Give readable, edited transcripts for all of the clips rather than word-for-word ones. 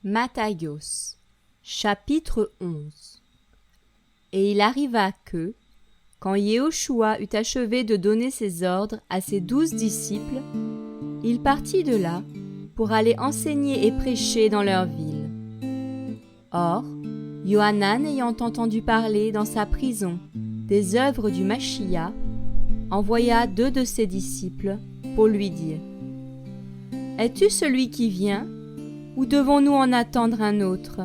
Matthios, chapitre 11. Et il arriva que, quand Yehoshua eut achevé de donner ses ordres à ses 12 disciples, il partit de là pour aller enseigner et prêcher dans leur ville. Or, Yohanan ayant entendu parler dans sa prison des œuvres du Machia, envoya 2 de ses disciples pour lui dire : « Es-tu celui qui vient, ou devons-nous en attendre un autre ?»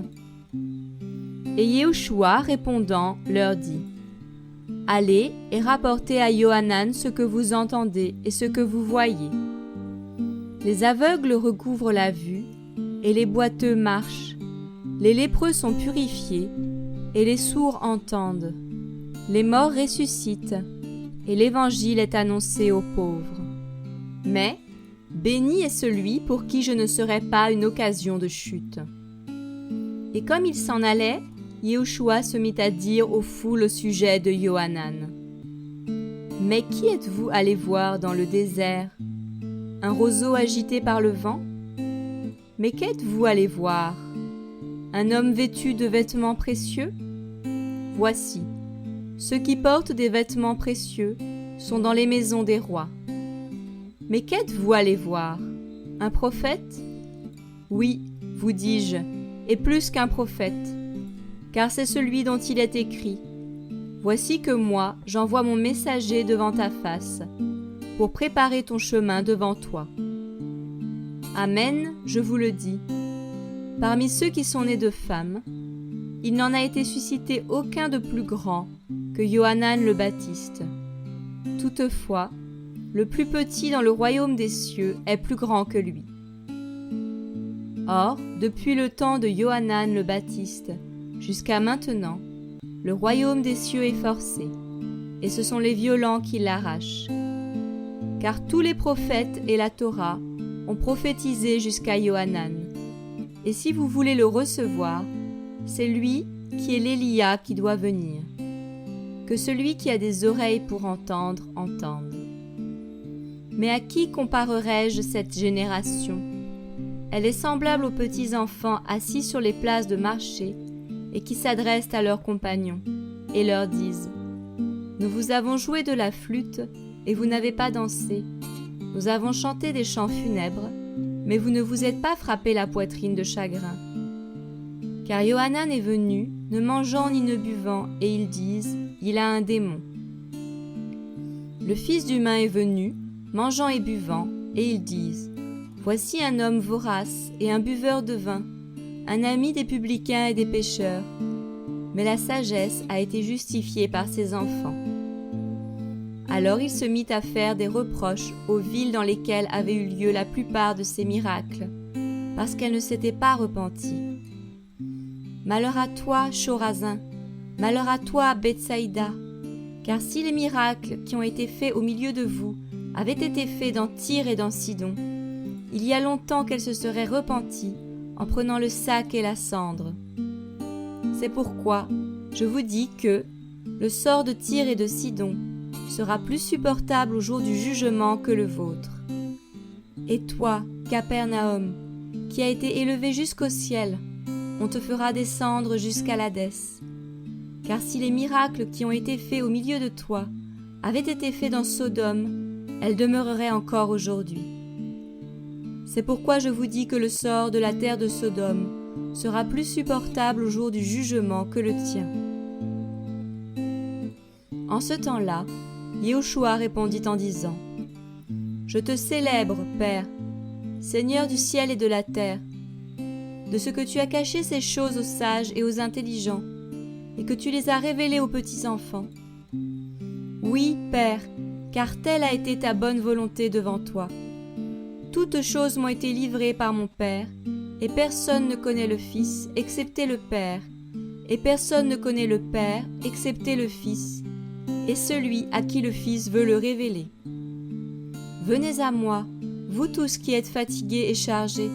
Et Yehoshua répondant leur dit : « Allez et rapportez à Yohanan ce que vous entendez et ce que vous voyez. Les aveugles recouvrent la vue, et les boiteux marchent. Les lépreux sont purifiés, et les sourds entendent. Les morts ressuscitent, et l'évangile est annoncé aux pauvres. Mais béni est celui pour qui je ne serai pas une occasion de chute. » Et comme il s'en allait, Yehoshua se mit à dire aux foules au sujet de Yohanan : « Mais qui êtes-vous allés voir dans le désert ? Un roseau agité par le vent ? Mais qu'êtes-vous allés voir ? Un homme vêtu de vêtements précieux ? Voici, ceux qui portent des vêtements précieux sont dans les maisons des rois. Mais qu'êtes-vous allés voir ? Un prophète ? Oui, vous dis-je, et plus qu'un prophète, car c'est celui dont il est écrit : Voici que moi, j'envoie mon messager devant ta face, pour préparer ton chemin devant toi. Amen, je vous le dis. Parmi ceux qui sont nés de femmes, il n'en a été suscité aucun de plus grand que Yohanan le Baptiste. Toutefois, le plus petit dans le royaume des cieux est plus grand que lui. Or, depuis le temps de Yohanan le Baptiste jusqu'à maintenant, le royaume des cieux est forcé, et ce sont les violents qui l'arrachent. Car tous les prophètes et la Torah ont prophétisé jusqu'à Yohanan. Et si vous voulez le recevoir, c'est lui qui est l'Élia qui doit venir. Que celui qui a des oreilles pour entendre, entende. Mais à qui comparerai-je cette génération ? Elle est semblable aux petits enfants assis sur les places de marché et qui s'adressent à leurs compagnons et leur disent : Nous vous avons joué de la flûte et vous n'avez pas dansé. Nous avons chanté des chants funèbres, mais vous ne vous êtes pas frappé la poitrine de chagrin. Car Yohanan est venu, ne mangeant ni ne buvant, et ils disent : Il a un démon. Le Fils d'humain est venu, mangeant et buvant, et ils disent : Voici un homme vorace et un buveur de vin, un ami des publicains et des pécheurs. Mais la sagesse a été justifiée par ses enfants. Alors il se mit à faire des reproches aux villes dans lesquelles avaient eu lieu la plupart de ces miracles, parce qu'elles ne s'étaient pas repenties. Malheur à toi, Chorazin, malheur à toi, Bethsaïda, car si les miracles qui ont été faits au milieu de vous avaient été faits dans Tyr et dans Sidon, il y a longtemps qu'elles se seraient repenties en prenant le sac et la cendre. C'est pourquoi je vous dis que le sort de Tyr et de Sidon sera plus supportable au jour du jugement que le vôtre. Et toi, Capernaum, qui a été élevé jusqu'au ciel, on te fera descendre jusqu'à l'Hadès. Car si les miracles qui ont été faits au milieu de toi avaient été faits dans Sodome, elles demeureraient encore aujourd'hui. C'est pourquoi je vous dis que le sort de la terre de Sodome sera plus supportable au jour du jugement que le tien. En ce temps-là, Yehoshua répondit en disant : Je te célèbre, Père, Seigneur du ciel et de la terre, de ce que tu as caché ces choses aux sages et aux intelligents, et que tu les as révélées aux petits-enfants. Oui, Père, car telle a été ta bonne volonté devant toi. Toutes choses m'ont été livrées par mon Père, et personne ne connaît le Fils, excepté le Père, et personne ne connaît le Père, excepté le Fils, et celui à qui le Fils veut le révéler. Venez à moi, vous tous qui êtes fatigués et chargés,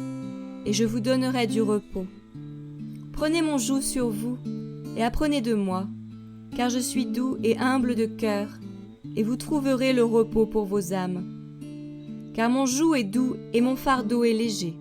et je vous donnerai du repos. Prenez mon joug sur vous, et apprenez de moi, car je suis doux et humble de cœur, et vous trouverez le repos pour vos âmes. Car mon joug est doux et mon fardeau est léger.